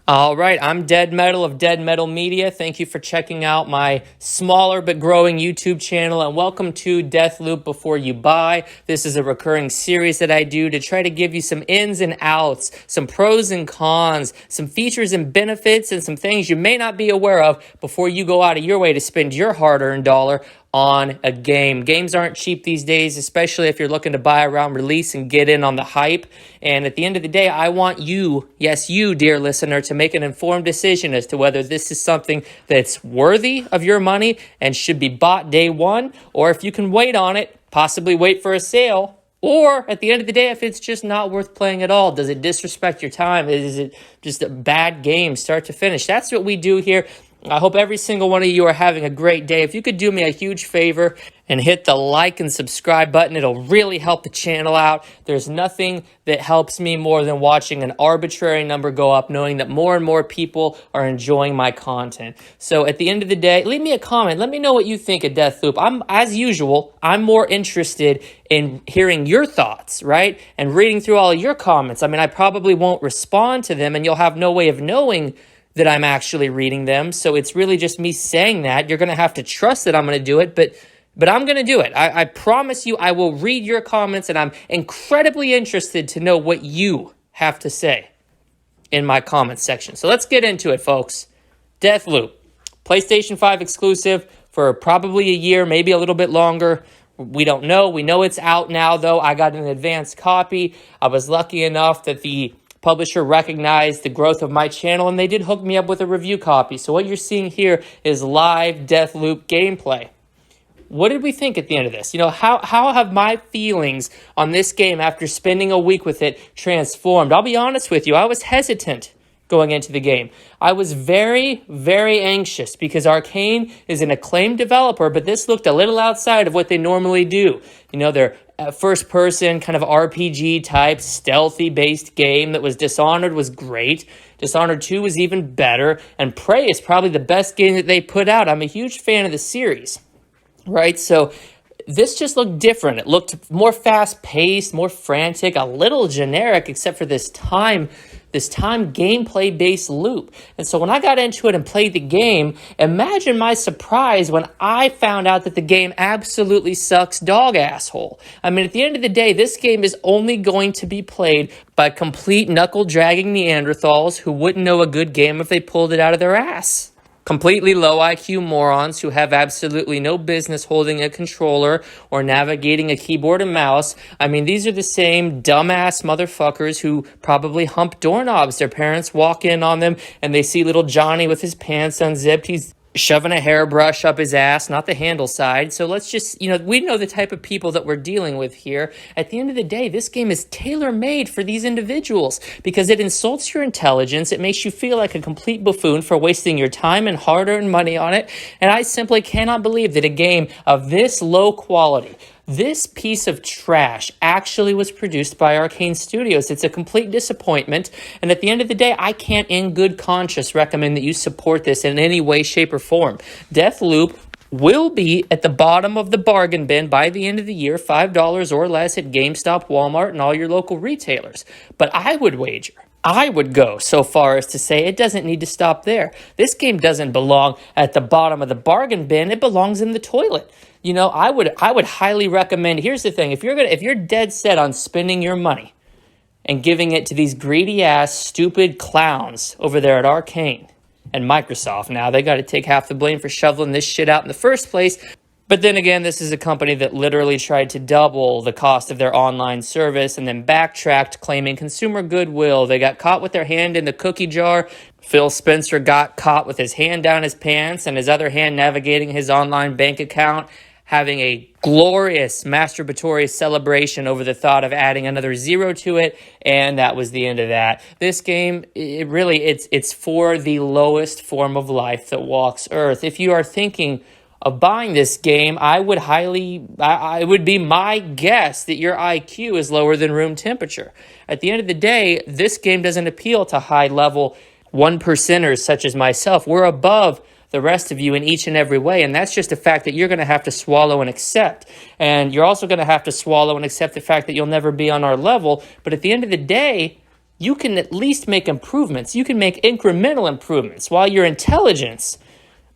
All right, I'm Dead Metal of Dead Metal Media. Thank you for checking out my smaller but growing YouTube channel, and welcome to Deathloop Before You Buy. This is a recurring series that I do to try to give you some ins and outs, some pros and cons, some features and benefits, and some things you may not be aware of before you go out of your way to spend your hard-earned dollar on a game. Games aren't cheap these days, especially if you're looking to buy around release and get in on the hype. And at the end of the day, I want you, yes, you, dear listener, to make an informed decision as to whether this is something that's worthy of your money and should be bought day one, or if you can wait on it, possibly wait for a sale. Or at the end of the day, if it's just not worth playing at all, does it disrespect your time? Is it just a bad game start to finish? That's what we do here. I hope every single one of you are having a great day. If you could do me a huge favor and hit the like and subscribe button, it'll really help the channel out. There's nothing that helps me more than watching an arbitrary number go up, knowing that more and more people are enjoying my content. So at the end of the day, leave me a comment. Let me know what you think of Deathloop. As usual, I'm more interested in hearing your thoughts, right? And reading through all of your comments. I mean, I probably won't respond to them, and you'll have no way of knowing that I'm actually reading them. So it's really just me saying that. You're going to have to trust that I'm going to do it, but I'm going to do it. I promise you I will read your comments, and I'm incredibly interested to know what you have to say in my comments section. So let's get into it, folks. Deathloop, PlayStation 5 exclusive for probably a year, maybe a little bit longer. We don't know. We know it's out now, though. I got an advanced copy. I was lucky enough that the publisher recognized the growth of my channel, and they did hook me up with a review copy. So what you're seeing here is live Deathloop gameplay. What did we think at the end of this? You know, how have my feelings on this game after spending a week with it transformed? I'll be honest with you, I was hesitant going into the game. I was very, very anxious because Arcane is an acclaimed developer, but this looked a little outside of what they normally do. You know, they're first-person kind of RPG type, stealthy-based game that was Dishonored was great. Dishonored 2 was even better, and Prey is probably the best game that they put out. I'm a huge fan of the series, right? So this just looked different. It looked more fast-paced, more frantic, a little generic, except for this time gameplay-based loop. And so when I got into it and played the game, imagine my surprise when I found out that the game absolutely sucks dog asshole. I mean, at the end of the day, this game is only going to be played by complete knuckle-dragging Neanderthals who wouldn't know a good game if they pulled it out of their ass. Completely low IQ morons who have absolutely no business holding a controller or navigating a keyboard and mouse. I mean, these are the same dumbass motherfuckers who probably hump doorknobs. Their parents walk in on them and they see little Johnny with his pants unzipped. He's shoving a hairbrush up his ass, not the handle side. So let's just, we know the type of people that we're dealing with here. At the end of the day, this game is tailor-made for these individuals because it insults your intelligence. It makes you feel like a complete buffoon for wasting your time and hard-earned money on it. And I simply cannot believe that a game of this low quality, this piece of trash actually was produced by Arcane Studios. It's a complete disappointment. And at the end of the day, I can't in good conscience recommend that you support this in any way, shape, or form. Deathloop will be at the bottom of the bargain bin by the end of the year, $5 or less at GameStop, Walmart, and all your local retailers. But I would go so far as to say it doesn't need to stop there. This game doesn't belong at the bottom of the bargain bin. It belongs in the toilet. You know, I would highly recommend. Here's the thing: if you're dead set on spending your money and giving it to these greedy ass stupid clowns over there at Arcane and Microsoft, now they got to take half the blame for shoveling this shit out in the first place. But then again, this is a company that literally tried to double the cost of their online service and then backtracked, claiming consumer goodwill. They got caught with their hand in the cookie jar. Phil Spencer got caught with his hand down his pants and his other hand navigating his online bank account, having a glorious masturbatory celebration over the thought of adding another zero to it, and that was the end of that. This game, it's for the lowest form of life that walks Earth. If you are thinking of buying this game, I would be my guess that your IQ is lower than room temperature. At the end of the day, this game doesn't appeal to high-level one-percenters such as myself. We're above the rest of you in each and every way, and that's just a fact that you're going to have to swallow and accept. And you're also going to have to swallow and accept the fact that you'll never be on our level. But at the end of the day, you can at least make improvements. You can make incremental improvements. While your intelligence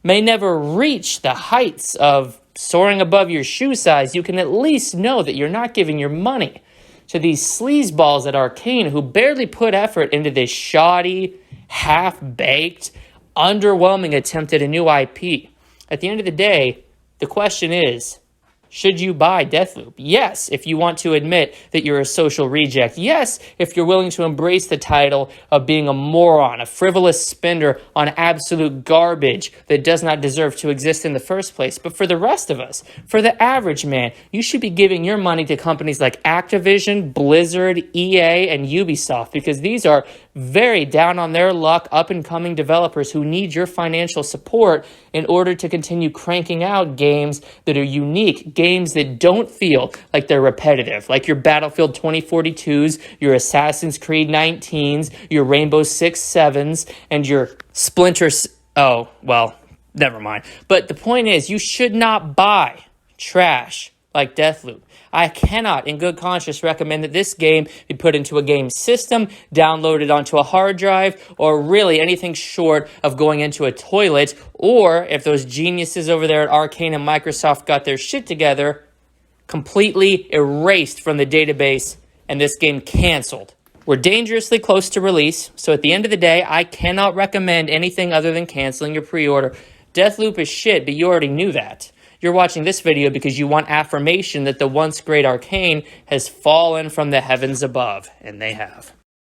may never reach the heights of soaring above your shoe size, you can at least know that you're not giving your money to these sleazeballs at Arcane who barely put effort into this shoddy, half-baked, underwhelming attempt at a new IP. At the end of the day, the question is, should you buy Deathloop? Yes, if you want to admit that you're a social reject. Yes, if you're willing to embrace the title of being a moron, a frivolous spender on absolute garbage that does not deserve to exist in the first place. But for the rest of us, for the average man, you should be giving your money to companies like Activision, Blizzard, EA, and Ubisoft, because these are very down on their luck, up-and-coming developers who need your financial support in order to continue cranking out games that are unique, games that don't feel like they're repetitive, like your Battlefield 2042s, your Assassin's Creed 19s, your Rainbow Six 7s, and your Splinter... Oh, well, never mind. But the point is, you should not buy trash like Deathloop. I cannot, in good conscience, recommend that this game be put into a game system, downloaded onto a hard drive, or really anything short of going into a toilet, or if those geniuses over there at Arcane and Microsoft got their shit together, completely erased from the database and this game canceled. We're dangerously close to release, so at the end of the day, I cannot recommend anything other than canceling your pre-order. Deathloop is shit, but you already knew that. You're watching this video because you want affirmation that the once great Arcane has fallen from the heavens above, and they have.